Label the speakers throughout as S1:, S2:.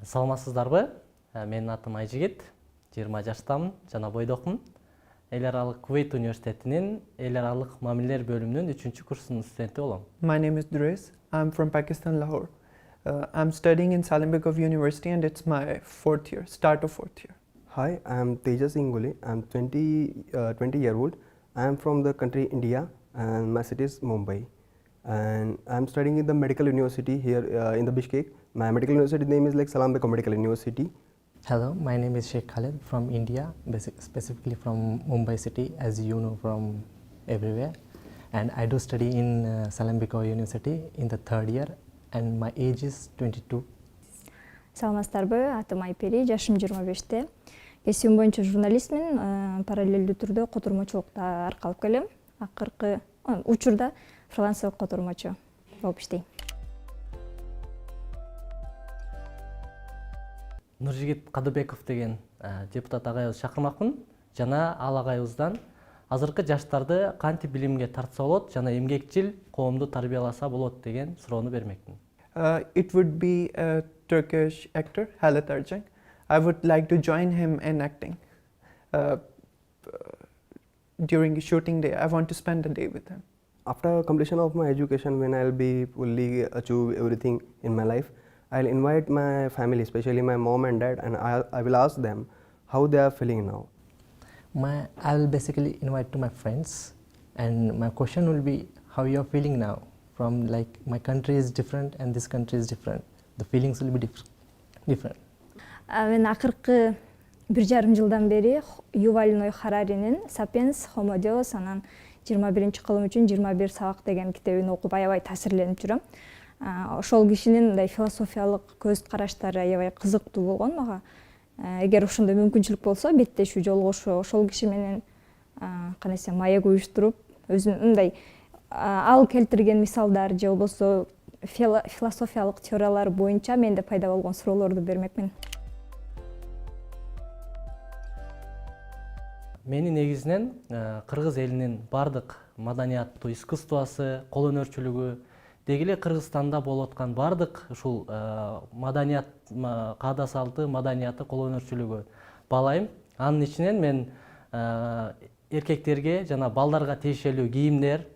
S1: Саламатсыздарбы? Менин атым Айжигит, 20 жаштамын, жана бойдокмун. Эл Аралык университетинин Эл Аралык мамилелер бөлүмүнүн 3-курсунун студенти болом.
S2: My name is Durraiz. I'm from Pakistan, Lahore. I'm studying in Salimbekov University and it's my fourth year, start of fourth year.
S3: Hi, I'm Tejas Ingoli. I'm 20 year old. I'm from the country India and my city is Mumbai. And I'm studying in the medical university here in the Bishkek. My medical university name is like Salimbekov Medical University.
S1: Hello, my name is Sheikh Khalid from India, specifically from Mumbai city, as you know from everywhere. And I do study in Salimbekov University in the third year and my age is 22.
S4: Саламатсыздарбы, атым Айпери, жашым 25-те. Кесибим боюнча журналистмин, параллелдүү түрдө котормочулукта аркалып келем. Акыркы учурда фрилансерлык котормочу болуп иштейм.
S1: Нуржигит Кадыбеков деген депутат агайыбыз чакырмакмын. Жана ал агайыбыздан азыркы жаштарды кантип билимге тартса болот жана эмгекчил коомду тарбияласа болот деген суроону бермекмин.
S2: It would be a Turkish actor, Halit Ergenç. I would like to join him in acting. During a shooting day, I want to spend a day with him.
S3: After completion of my education, when I'll be fully achieve everything in my life, I'll invite my family, especially my mom and dad, and I will ask them how they are feeling now.
S1: I will basically invite to my friends, and my question will be how you are feeling now. From like my country is different and this country is different. The feelings will be different.
S4: Мен акыркы 1,5 жылдан бери Юваль Ной Хараринин Sapiens Homo Deus анан 21 кылым үчүн 21 сабак деген китебин окуп аябай таасирленип жүрөм. Ошол кишинин мындай философиялык көз караштары аябай кызыктуу болгон мага. Эгер ошондой мүмкүнчүлүк болсо беттешүү жолугушуу ошол киши менен канесе маек уюштуруп өзүнүн мындай ал келтирген мисалдар же болбосо философиялык теориялар боюнча менде пайда болгон суроолорду бермекмин.
S1: Мени негизинен кыргыз элинин бардык маданияттуу искусствосы, кол өнөрчүлүгү, деги эле Кыргызстанда болуп аткан бардык ушул маданият, каада-салты, маданияты, кол өнөрчүлүгү баалайм. Анын ичинен мен эркектерге жана балдарга тиешелүү кийимдер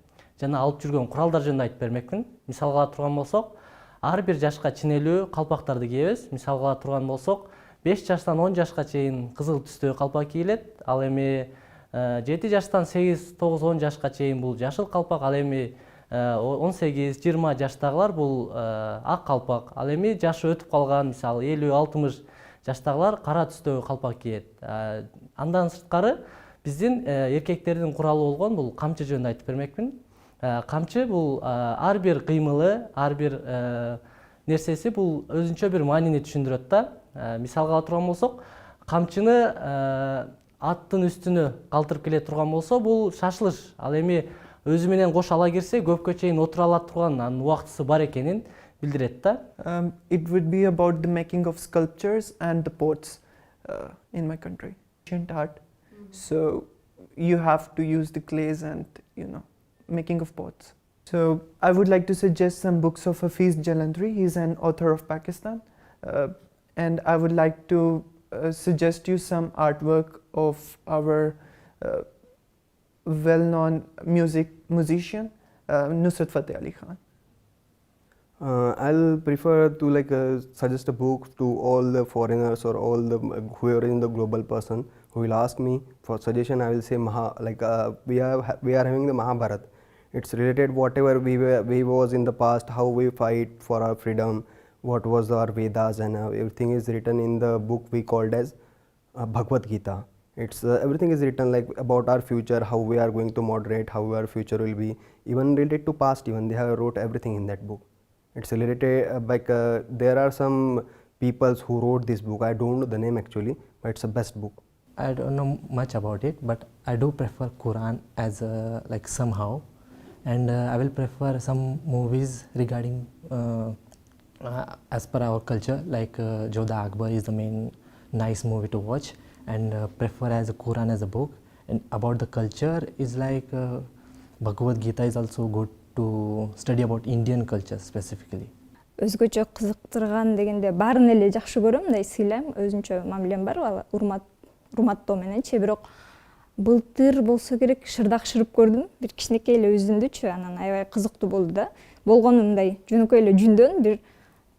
S1: жана алып жүргөн куралдар жөнүндө айтып бермекмин. Мисалга ала турган болсок, ар бир жашка ченелүү калпактарды кийебиз. Мисалга ала турган болсок, 5 жаштан 10 жашка чейин кызыл түстүү калпак кийилет. Ал эми 7 жаштан 8, 9, 10 жашка чейин бул жашыл калпак, ал эми 18, 20 жаштагылар бул ак калпак. Ал эми жашы өтүп калган, мисалы 50, 60 жаштагылар кара түстөгү калпак кийет. Андан сырткары биздин эркектердин куралы болгон бул камчы жөнүндө айтып бермекмин. Камчы бул ар бир кыймылы, ар бир нерсеси бул өзүнчө бир маанини түшүндүрөт да. Мисалга ала турган болсок, камчыны аттын үстүнө калтырып келе турган болсо, бул шашылыш. Ал эми өзү менен кош ала кирсе, көпкө чейин отура ала турган, анын убактысы бар экенин билдирет да.
S2: It would be about the making of sculptures and the pots in my country. Ancient art. So you have to use the clays and, making of pots. So I would like to suggest some books of Hafiz Jalandhari. He's an author of Pakistan. And I would like to suggest you some artwork of our well-known musician, Nusrat Fateh Ali Khan.
S3: I'll prefer to suggest a book to all the foreigners or all the whoever in the global person who will ask me for suggestion. I will say we are having the Mahabharata. It's related whatever we was in the past, how we fight for our freedom, what was our Vedas, and everything is written in the book we called as Bhagavad Gita. It's everything is written about our future, how we are going to moderate, how our future will be, even related to past. Even they have wrote everything in that book. It's related there are some peoples who wrote this book. I don't know the name actually, but it's the best book.
S1: I don't know much about it, but I do prefer Quran as somehow, and I will prefer some movies regarding as per our culture, like Jodha Akbar is the main nice movie to watch, and prefer as a Quran as a book. And about the culture is Bhagavad Gita is also good to study about Indian culture specifically.
S4: өзгөчө кызыктырган дегенде баарын эле жакшы көрөм, мындай сыйлайм, өзүнчө мамилем бар, ал урматтоо мененчи. Бирок былтыр болсо керек шырдак шырып көрдүм, бир кичинекей эле үзүндүчү, анан аябай кызыктуу болду да. Болгону мындай жөнөкөй эле жүндөн бир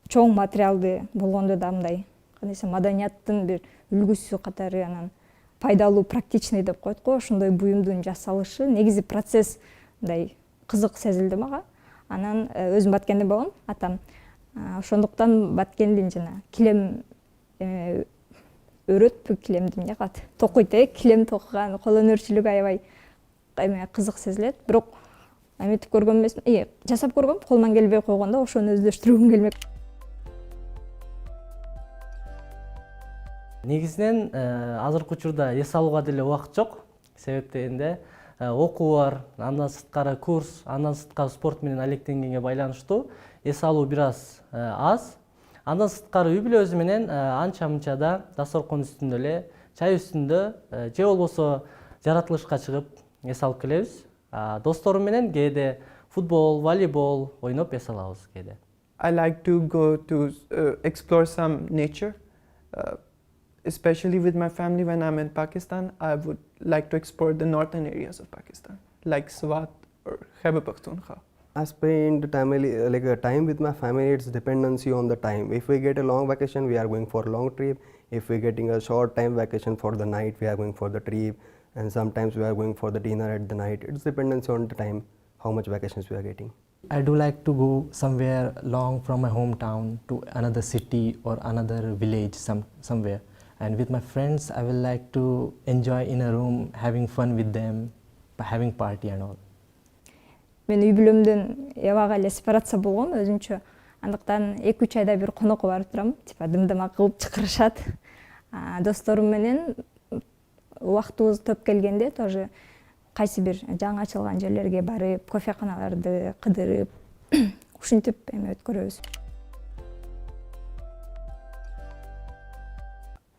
S4: чоң материалды болгондо да мындай кандай десем маданияттын бир үлгүсү катары, анан пайдалуу, практичный деп коет го, ошондой буюмдун жасалышы негизи процесс мындай кызык сезилди мага. Анан өзүм баткенден болгом, атам. Ошондуктан баткендин жана килем өрөтпү, килемди эмне кылат, токуйт, килем токуган кол өнөрчүлүгү аябай кызык сезилет. Бирок эметип көргөн эмесмин, жасап көргөм, колуман келбей койгондо ошону өздөштүргүм келмек.
S1: Негизинен азыркы учурда эс алууга деле убакыт жок. Себеп дегенде окуу бар, андан сырткары курс, андан сырткары спорт менен алектенгенге байланыштуу эс алуу бир аз. Андан сырткары үй бүлөбүз менен анча-мынча да дасторкон үстүндө эле, чай үстүндө же болбосо жаратылышка чыгып эс алып келебиз. Досторум менен кээде футбол, волейбол ойноп эс алабыз кээде.
S2: I like to go to explore some nature, especially with my family when I'm in Pakistan. I would like to explore the northern areas of Pakistan, like Swat or Khyber Pakhtunkhwa.
S3: I spend time with my family. It's dependency on the time. If we get a long vacation, we are going for a long trip. If we're getting a short time vacation for the night, we are going for the trip. And sometimes we are going for the dinner at the night. It's dependency on the time, how much vacations we are getting.
S5: I do like to go somewhere long from my hometown to another city or another village somewhere. And with my friends, I will like to enjoy in a room, having fun with them, having party and all.
S4: Мен үй бүлөмдөн ябага эле сепарация болгом өзүнчө. Андыктан 2-3 айда бир конокко барып турам. Типа дымдама кылып чакырышат. Досторум менен убактыбыз төп келгенде тоже кайсы бир жаңы ачылган жерлерге барып, кофеканаларды кыдырып, ушинтип эме өткөрөбүз.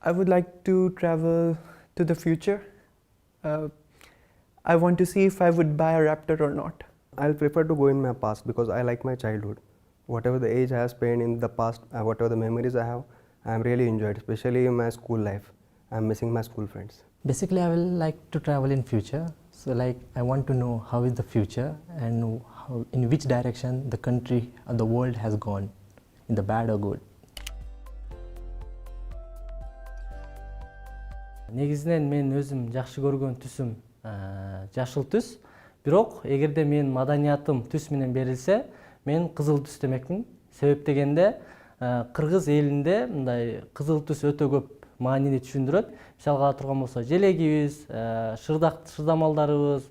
S2: I would like to travel to the future. I want to see if I would buy a raptor or not.
S3: I'll prefer to go in my past because I like my childhood. Whatever the age I have spent in the past, whatever the memories I have, I'm really enjoyed, especially in my school life. I'm missing my school friends.
S5: Basically, I will like to travel in future. So like I want to know how is the future and how, in which direction the country or the world has gone, in the bad or good.
S1: Негизинен мен өзүм жакшы көргөн түсүм жашыл түс. Бирок эгерде менин маданиятым түс менен берилсе, мен кызыл түс демекмин. Себеп дегенде кыргыз элинде мындай кызыл түс өтө көп маанини түшүндүрөт. Мисалга турган болсо, желегибиз, шырдамалдарыбыз,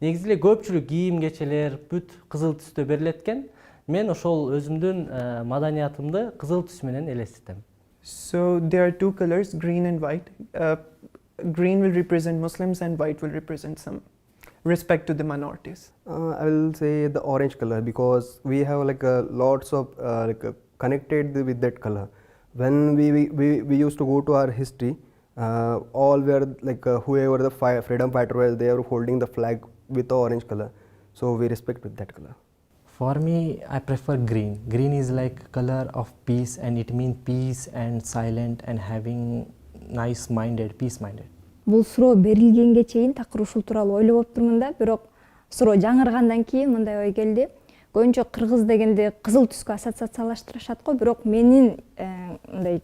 S1: негизи эле көпчүлүк кийим кечелер бүт кызыл түстө берилет экен. Мен ошол өзүмдүн маданиятымды кызыл түс менен элестетем.
S2: So there are two colors, green and white. Green will represent Muslims and white will represent some respect to the minorities.
S3: I will say the orange color because we have lots of connected with that color. When we used to go to our history, all were whoever the freedom fighter was, they were holding the flag with the orange color. So we respect with that color.
S5: For me, I prefer green. Green is like color of peace, and it means peace and silent and having nice-minded, peace-minded.
S4: Бул суроо берилгенге чейин такыр ушул тууралуу ойлоп оптурмун да, бирок суроо жаңыргандан кийин мындай ой келди. Көбүнчө кыргыз дегенде кызыл түскө ассоциациялаштырышат го, бирок менин мындай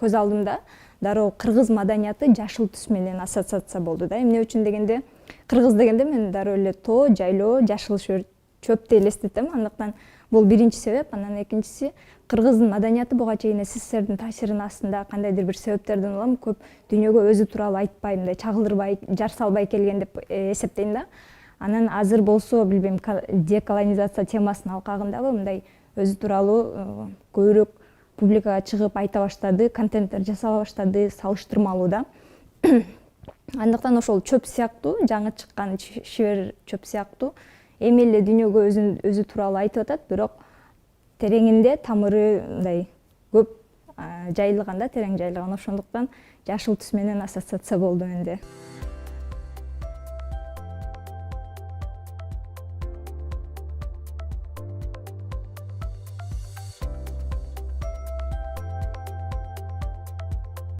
S4: көз алдымда дароо кыргыз маданияты жашыл түс менен ассоциация болду да. Эмне үчүн дегенде, кыргыз дегенде мен дароо эле тоо, жайлоо, жашыл чөптү элестетем. Андыктан бул биринчи себеп. Андан экинчиси, кыргыздын маданияты буга чейин СССРдин таасиринин астында кандайдыр бир себептерден улам көп дүйнөгө өзү тууралуу айтпай, мындай чагылдырбай, жар салбай келген деп эсептейм да. Анан азыр болсо, билбейм, деколонизация темасынын алкагындагы мындай өзү тууралуу көбүрөөк публикага чыгып айта баштады, контенттер жасала баштады, салыштырмалуу да. Андыктан ошол чөп сыяктуу, жаңы чыккан шибер чөп сыяктуу эми эле дүйнөгө өзү тууралуу айтып атат, бирок тереңинде тамыры мындай көп жайылган да, терең жайылган. Ошондуктан жашыл түс менен ассоциация болду менде.